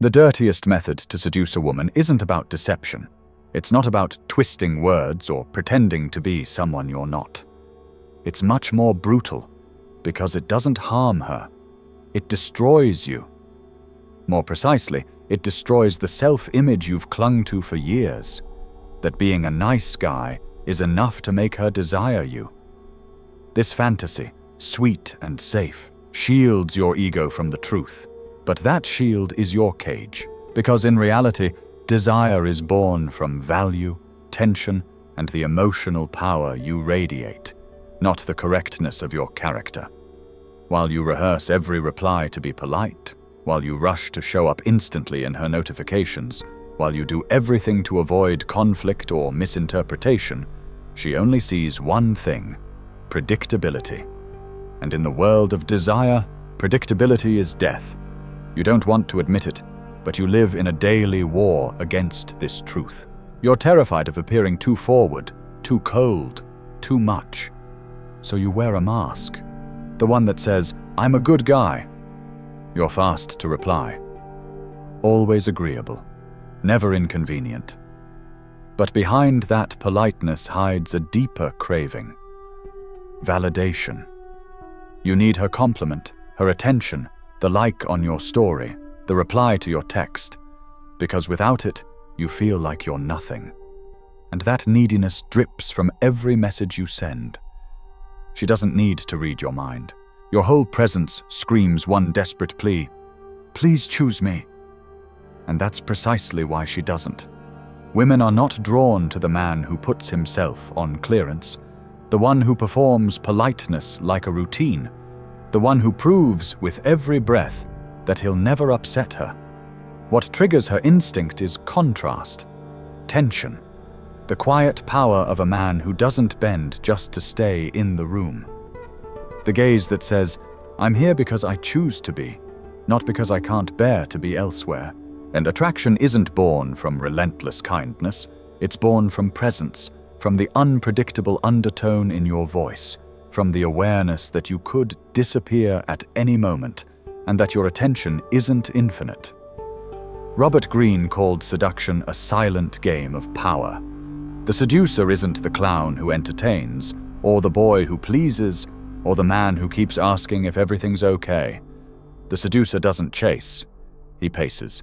The dirtiest method to seduce a woman isn't about deception. It's not about twisting words or pretending to be someone you're not. It's much more brutal because it doesn't harm her. It destroys you. More precisely, it destroys the self-image you've clung to for years, that being a nice guy is enough to make her desire you. This fantasy, sweet and safe, shields your ego from the truth, but that shield is your cage, because in reality, desire is born from value, tension, and the emotional power you radiate, not the correctness of your character. While you rehearse every reply to be polite, while you rush to show up instantly in her notifications, while you do everything to avoid conflict or misinterpretation, she only sees one thing: predictability. And in the world of desire, predictability is death. You don't want to admit it, but you live in a daily war against this truth. You're terrified of appearing too forward, too cold, too much. So you wear a mask. The one that says, "I'm a good guy." You're fast to reply. Always agreeable, never inconvenient. But behind that politeness hides a deeper craving. Validation. You need her compliment, her attention, the like on your story, the reply to your text, because without it, you feel like you're nothing. And that neediness drips from every message you send. She doesn't need to read your mind. Your whole presence screams one desperate plea: "Please choose me." And that's precisely why she doesn't. Women are not drawn to the man who puts himself on clearance, the one who performs politeness like a routine, the one who proves with every breath that he'll never upset her. What triggers her instinct is contrast, tension, the quiet power of a man who doesn't bend just to stay in the room. The gaze that says, "I'm here because I choose to be, not because I can't bear to be elsewhere." And attraction isn't born from relentless kindness, it's born from presence, from the unpredictable undertone in your voice, from the awareness that you could disappear at any moment, and that your attention isn't infinite. Robert Greene called seduction a silent game of power. The seducer isn't the clown who entertains, or the boy who pleases, or the man who keeps asking if everything's okay. The seducer doesn't chase, he paces.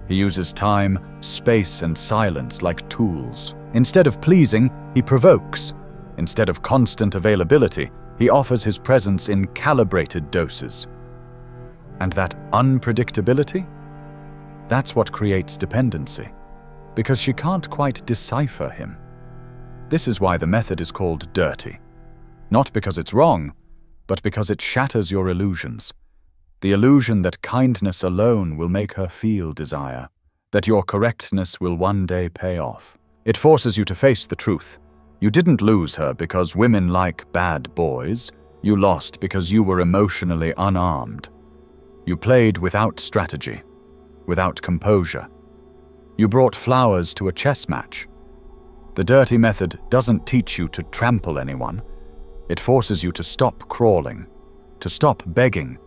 He uses time, space, and silence like tools. Instead of pleasing, he provokes. Instead of constant availability, he offers his presence in calibrated doses. And that unpredictability? That's what creates dependency, because she can't quite decipher him. This is why the method is called dirty. Not because it's wrong, but because it shatters your illusions. The illusion that kindness alone will make her feel desire, that your correctness will one day pay off. It forces you to face the truth. You didn't lose her because women like bad boys. You lost because you were emotionally unarmed. You played without strategy, without composure. You brought flowers to a chess match. The dirty method doesn't teach you to trample anyone. It forces you to stop crawling, to stop begging,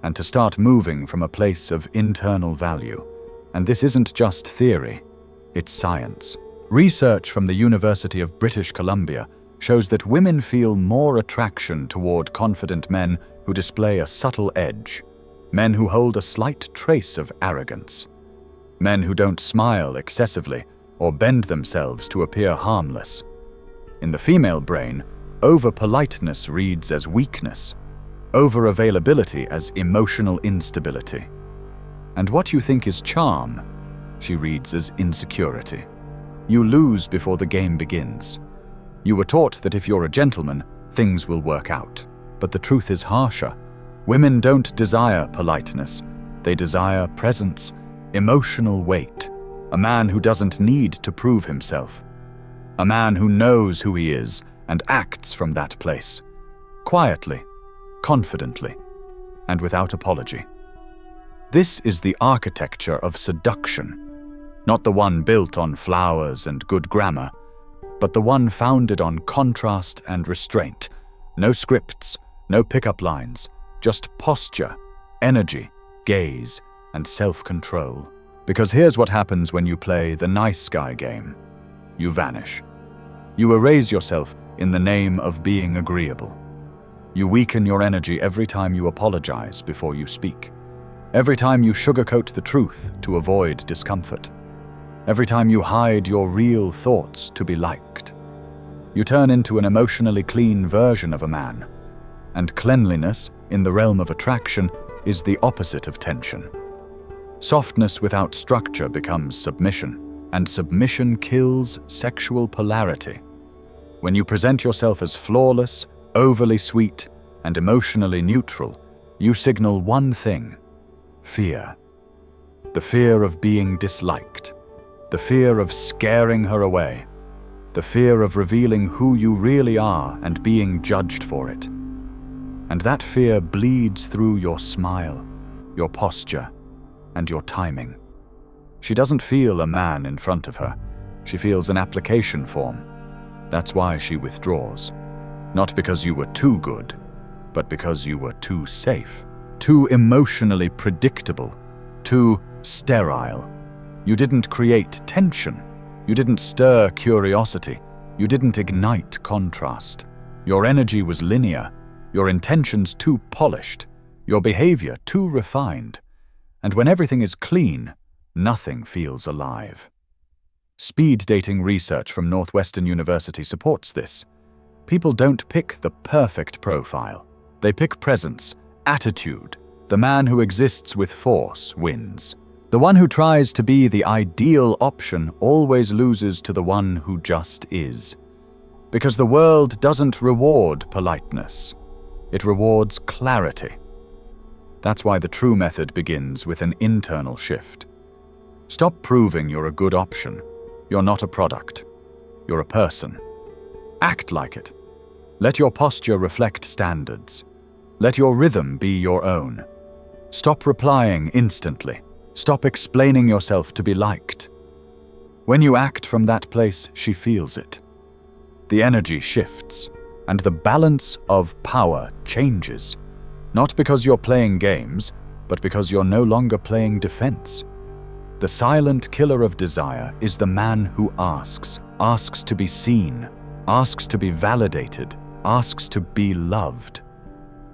and to start moving from a place of internal value. And this isn't just theory, it's science. Research from the University of British Columbia shows that women feel more attraction toward confident men who display a subtle edge, men who hold a slight trace of arrogance, men who don't smile excessively or bend themselves to appear harmless. In the female brain, over-politeness reads as weakness, over-availability as emotional instability. And what you think is charm, she reads as insecurity. You lose before the game begins. You were taught that if you're a gentleman, things will work out. But the truth is harsher. Women don't desire politeness. They desire presence, emotional weight. A man who doesn't need to prove himself. A man who knows who he is and acts from that place. Quietly, confidently, and without apology. This is the architecture of seduction. Not the one built on flowers and good grammar, but the one founded on contrast and restraint. No scripts, no pickup lines, just posture, energy, gaze, and self-control. Because here's what happens when you play the nice guy game. You vanish. You erase yourself in the name of being agreeable. You weaken your energy every time you apologize before you speak. Every time you sugarcoat the truth to avoid discomfort. Every time you hide your real thoughts to be liked. You turn into an emotionally clean version of a man. And cleanliness, in the realm of attraction, is the opposite of tension. Softness without structure becomes submission, and submission kills sexual polarity. When you present yourself as flawless, overly sweet, and emotionally neutral, you signal one thing: fear. The fear of being disliked. The fear of scaring her away. The fear of revealing who you really are and being judged for it. And that fear bleeds through your smile, your posture, and your timing. She doesn't feel a man in front of her. She feels an application form. That's why she withdraws. Not because you were too good, but because you were too safe, too emotionally predictable, too sterile. You didn't create tension. You didn't stir curiosity. You didn't ignite contrast. Your energy was linear, your intentions too polished, your behavior too refined. And when everything is clean, nothing feels alive. Speed dating research from Northwestern University supports this. People don't pick the perfect profile. They pick presence, attitude. The man who exists with force wins. The one who tries to be the ideal option always loses to the one who just is. Because the world doesn't reward politeness. It rewards clarity. That's why the true method begins with an internal shift. Stop proving you're a good option. You're not a product. You're a person. Act like it. Let your posture reflect standards. Let your rhythm be your own. Stop replying instantly. Stop explaining yourself to be liked. When you act from that place, she feels it. The energy shifts, and the balance of power changes. Not because you're playing games, but because you're no longer playing defense. The silent killer of desire is the man who asks to be seen, asks to be validated, asks to be loved.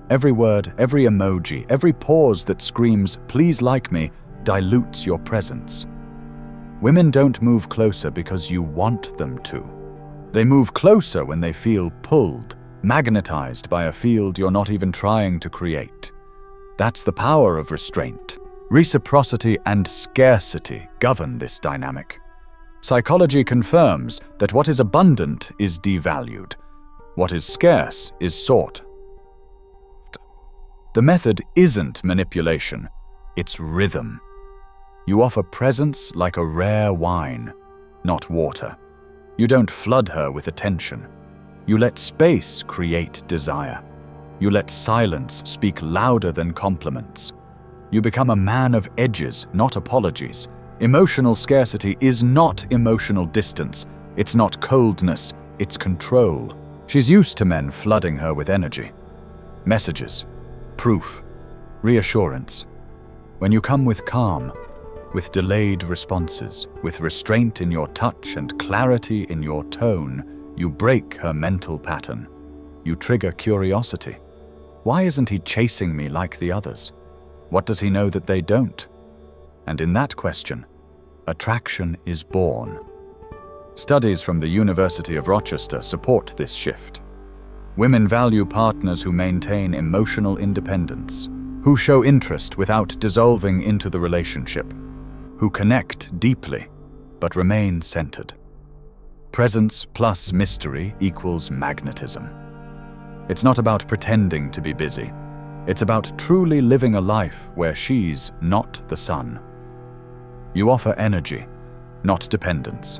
Every word, every emoji, every pause that screams, "Please like me," dilutes your presence. Women don't move closer because you want them to. They move closer when they feel pulled, magnetized by a field you're not even trying to create. That's the power of restraint. Reciprocity and scarcity govern this dynamic. Psychology confirms that what is abundant is devalued. What is scarce is sought. The method isn't manipulation, it's rhythm. You offer presence like a rare wine, not water. You don't flood her with attention. You let space create desire. You let silence speak louder than compliments. You become a man of edges, not apologies. Emotional scarcity is not emotional distance. It's not coldness, it's control. She's used to men flooding her with energy. Messages, proof, reassurance. When you come with calm, with delayed responses, with restraint in your touch and clarity in your tone, you break her mental pattern. You trigger curiosity. Why isn't he chasing me like the others? What does he know that they don't? And in that question, attraction is born. Studies from the University of Rochester support this shift. Women value partners who maintain emotional independence, who show interest without dissolving into the relationship, who connect deeply but remain centered. Presence plus mystery equals magnetism. It's not about pretending to be busy. It's about truly living a life where she's not the sun. You offer energy, not dependence.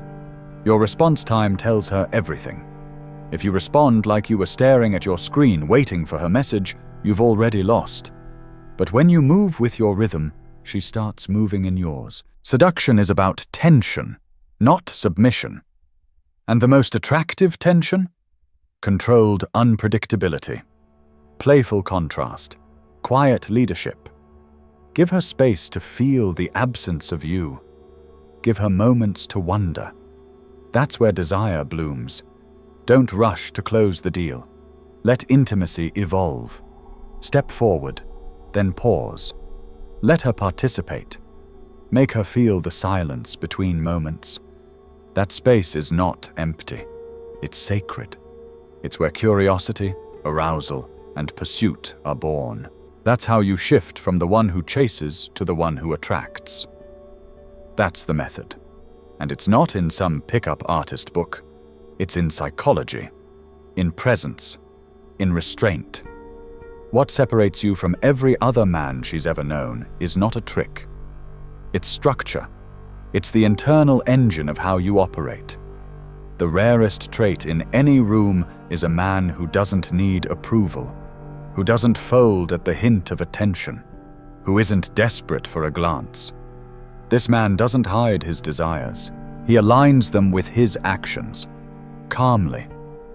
Your response time tells her everything. If you respond like you were staring at your screen waiting for her message, you've already lost. But when you move with your rhythm, she starts moving in yours. Seduction is about tension, not submission. And the most attractive tension? Controlled unpredictability, playful contrast, quiet leadership. Give her space to feel the absence of you. Give her moments to wonder. That's where desire blooms. Don't rush to close the deal. Let intimacy evolve. Step forward, then pause. Let her participate. Make her feel the silence between moments. That space is not empty. It's sacred. It's where curiosity, arousal, and pursuit are born. That's how you shift from the one who chases to the one who attracts. That's the method. And it's not in some pickup artist book. It's in psychology, in presence, in restraint. What separates you from every other man she's ever known is not a trick. It's structure. It's the internal engine of how you operate. The rarest trait in any room is a man who doesn't need approval, who doesn't fold at the hint of attention, who isn't desperate for a glance. This man doesn't hide his desires. He aligns them with his actions, calmly,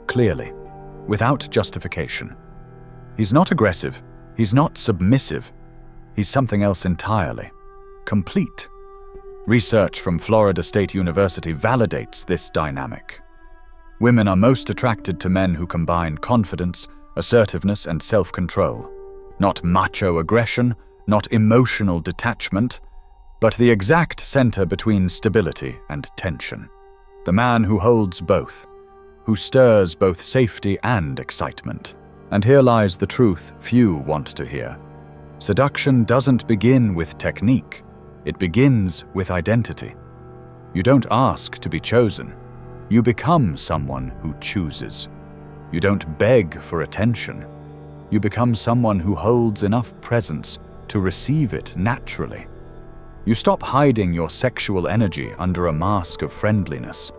clearly, without justification. He's not aggressive. He's not submissive. He's something else entirely. Complete. Research from Florida State University validates this dynamic. Women are most attracted to men who combine confidence, assertiveness, and self-control. Not macho aggression, not emotional detachment, but the exact center between stability and tension. The man who holds both, who stirs both safety and excitement. And here lies the truth few want to hear. Seduction doesn't begin with technique. It begins with identity. You don't ask to be chosen. You become someone who chooses. You don't beg for attention. You become someone who holds enough presence to receive it naturally. You stop hiding your sexual energy under a mask of friendliness.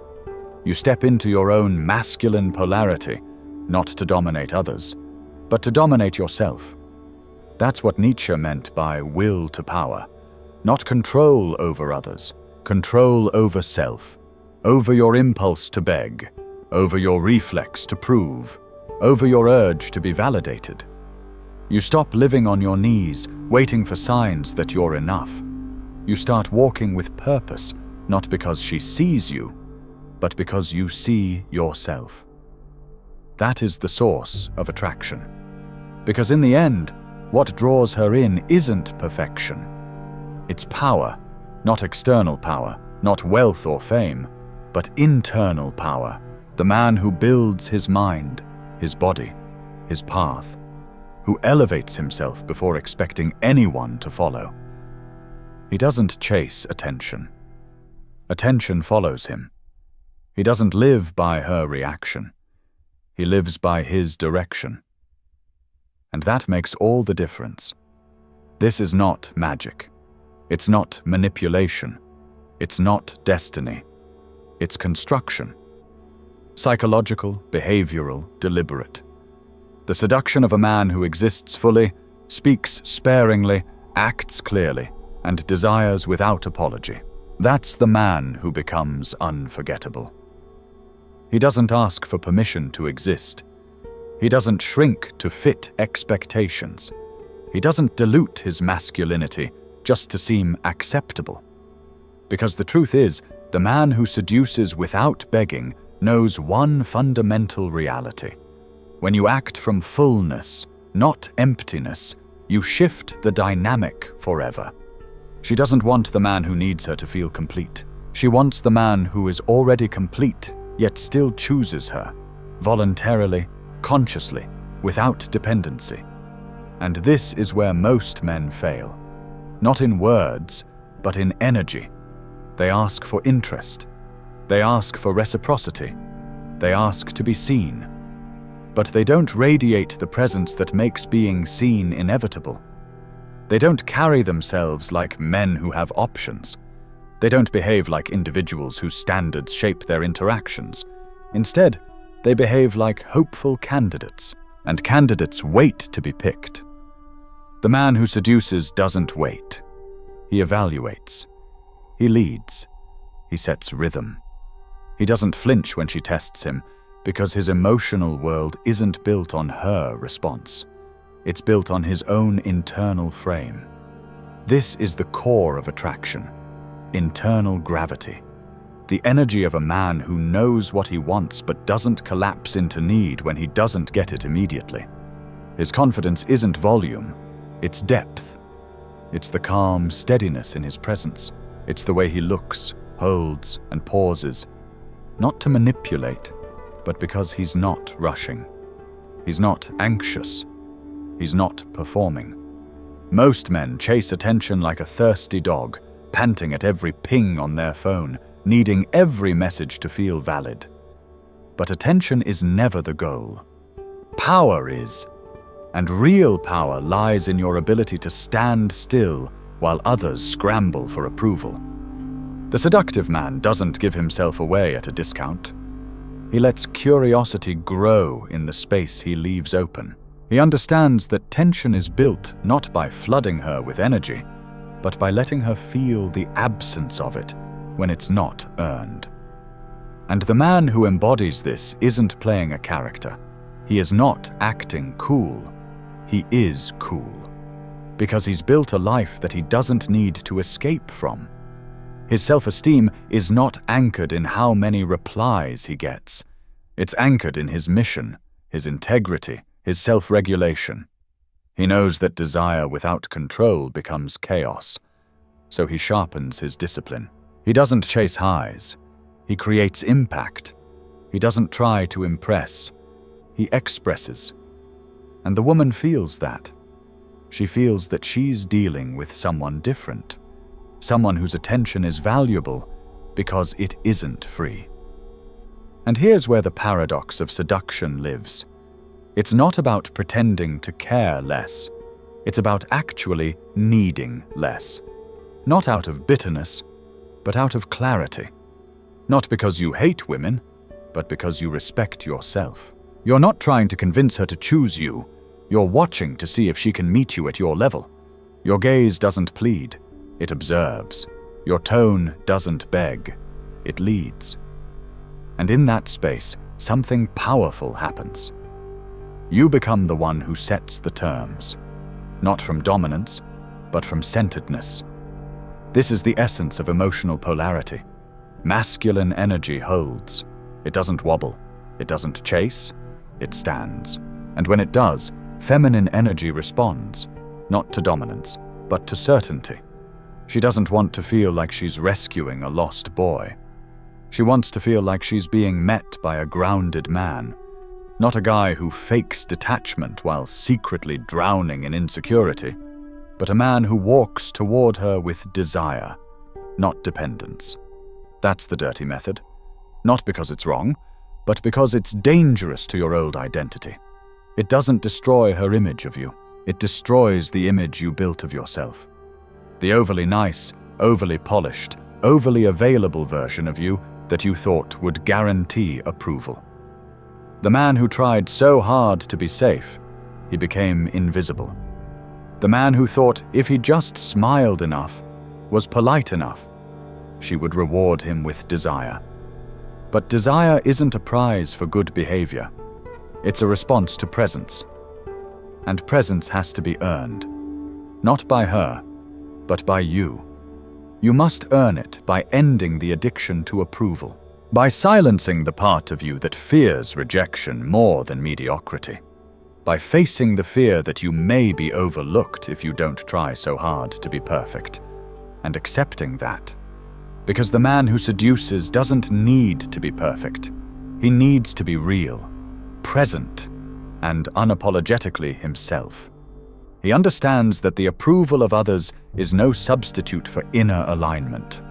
You step into your own masculine polarity, not to dominate others, but to dominate yourself. That's what Nietzsche meant by will to power. Not control over others, control over self, over your impulse to beg, over your reflex to prove, over your urge to be validated. You stop living on your knees, waiting for signs that you're enough. You start walking with purpose, not because she sees you, but because you see yourself. That is the source of attraction. Because in the end, what draws her in isn't perfection. It's power, not external power, not wealth or fame, but internal power. The man who builds his mind, his body, his path, who elevates himself before expecting anyone to follow. He doesn't chase attention. Attention follows him. He doesn't live by her reaction. He lives by his direction. And that makes all the difference. This is not magic. It's not manipulation. It's not destiny. It's construction. Psychological, behavioral, deliberate. The seduction of a man who exists fully, speaks sparingly, acts clearly, and desires without apology. That's the man who becomes unforgettable. He doesn't ask for permission to exist. He doesn't shrink to fit expectations. He doesn't dilute his masculinity just to seem acceptable. Because the truth is, the man who seduces without begging knows one fundamental reality. When you act from fullness, not emptiness, you shift the dynamic forever. She doesn't want the man who needs her to feel complete. She wants the man who is already complete, yet still chooses her, voluntarily, consciously, without dependency. And this is where most men fail. Not in words, but in energy. They ask for interest. They ask for reciprocity. They ask to be seen. But they don't radiate the presence that makes being seen inevitable. They don't carry themselves like men who have options. They don't behave like individuals whose standards shape their interactions. Instead, they behave like hopeful candidates, and candidates wait to be picked. The man who seduces doesn't wait. He evaluates. He leads. He sets rhythm. He doesn't flinch when she tests him, because his emotional world isn't built on her response. It's built on his own internal frame. This is the core of attraction, internal gravity. The energy of a man who knows what he wants but doesn't collapse into need when he doesn't get it immediately. His confidence isn't volume, it's depth. It's the calm steadiness in his presence. It's the way he looks, holds, and pauses, not to manipulate, but because he's not rushing. He's not anxious. He's not performing. Most men chase attention like a thirsty dog, panting at every ping on their phone, needing every message to feel valid. But attention is never the goal. Power is, and real power lies in your ability to stand still while others scramble for approval. The seductive man doesn't give himself away at a discount. He lets curiosity grow in the space he leaves open. He understands that tension is built not by flooding her with energy, but by letting her feel the absence of it when it's not earned. And the man who embodies this isn't playing a character. He is not acting cool. He is cool. Because he's built a life that he doesn't need to escape from. His self-esteem is not anchored in how many replies he gets. It's anchored in his mission, his integrity, his self-regulation. He knows that desire without control becomes chaos, so he sharpens his discipline. He doesn't chase highs. He creates impact. He doesn't try to impress. He expresses. And the woman feels that. She feels that she's dealing with someone different, someone whose attention is valuable because it isn't free. And here's where the paradox of seduction lives. It's not about pretending to care less. It's about actually needing less. Not out of bitterness, but out of clarity. Not because you hate women, but because you respect yourself. You're not trying to convince her to choose you. You're watching to see if she can meet you at your level. Your gaze doesn't plead, it observes. Your tone doesn't beg, it leads. And in that space, something powerful happens. You become the one who sets the terms, not from dominance, but from centeredness. This is the essence of emotional polarity. Masculine energy holds. It doesn't wobble. It doesn't chase. It stands. And when it does, feminine energy responds, not to dominance, but to certainty. She doesn't want to feel like she's rescuing a lost boy. She wants to feel like she's being met by a grounded man, not a guy who fakes detachment while secretly drowning in insecurity, but a man who walks toward her with desire, not dependence. That's the dirty method. Not because it's wrong, but because it's dangerous to your old identity. It doesn't destroy her image of you. It destroys the image you built of yourself. The overly nice, overly polished, overly available version of you that you thought would guarantee approval. The man who tried so hard to be safe, he became invisible. The man who thought if he just smiled enough, was polite enough, she would reward him with desire. But desire isn't a prize for good behavior. It's a response to presence. And presence has to be earned. Not by her, but by you. You must earn it by ending the addiction to approval, by silencing the part of you that fears rejection more than mediocrity, by facing the fear that you may be overlooked if you don't try so hard to be perfect, and accepting that. Because the man who seduces doesn't need to be perfect. He needs to be real, present, and unapologetically himself. He understands that the approval of others is no substitute for inner alignment,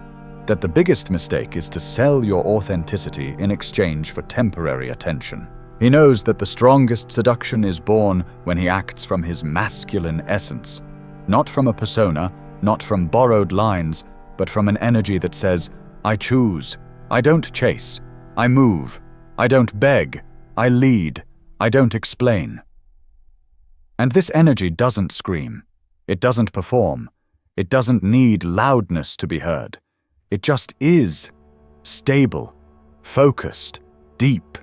that the biggest mistake is to sell your authenticity in exchange for temporary attention. He knows that the strongest seduction is born when he acts from his masculine essence, not from a persona, not from borrowed lines, but from an energy that says, I choose, I don't chase, I move, I don't beg, I lead, I don't explain. And this energy doesn't scream, it doesn't perform, it doesn't need loudness to be heard. It just is, stable, focused, deep.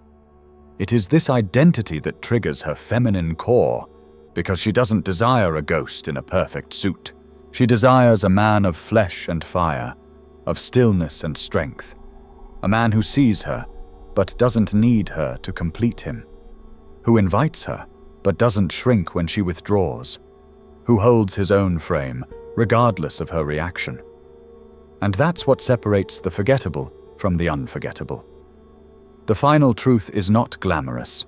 It is this identity that triggers her feminine core, because she doesn't desire a ghost in a perfect suit. She desires a man of flesh and fire, of stillness and strength, a man who sees her, but doesn't need her to complete him, who invites her, but doesn't shrink when she withdraws, who holds his own frame, regardless of her reaction. And that's what separates the forgettable from the unforgettable. The final truth is not glamorous.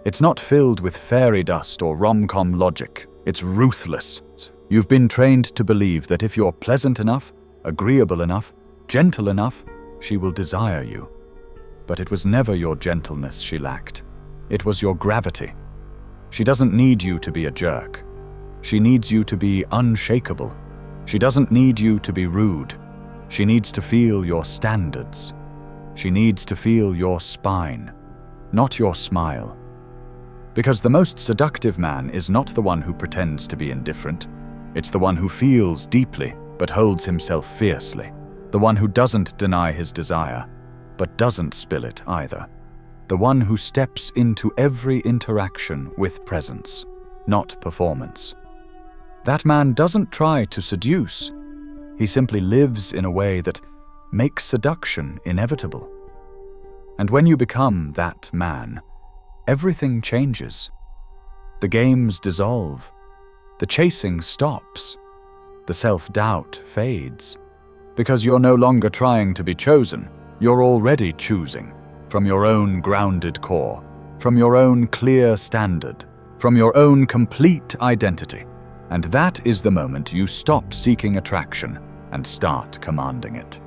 It's not filled with fairy dust or rom-com logic. It's ruthless. You've been trained to believe that if you're pleasant enough, agreeable enough, gentle enough, she will desire you. But it was never your gentleness she lacked. It was your gravity. She doesn't need you to be a jerk. She needs you to be unshakable. She doesn't need you to be rude. She needs to feel your standards. She needs to feel your spine, not your smile. Because the most seductive man is not the one who pretends to be indifferent. It's the one who feels deeply but holds himself fiercely. The one who doesn't deny his desire, but doesn't spill it either. The one who steps into every interaction with presence, not performance. That man doesn't try to seduce. He simply lives in a way that makes seduction inevitable. And when you become that man, everything changes. The games dissolve. The chasing stops. The self-doubt fades. Because you're no longer trying to be chosen. You're already choosing from your own grounded core, from your own clear standard, from your own complete identity. And that is the moment you stop seeking attraction and start commanding it.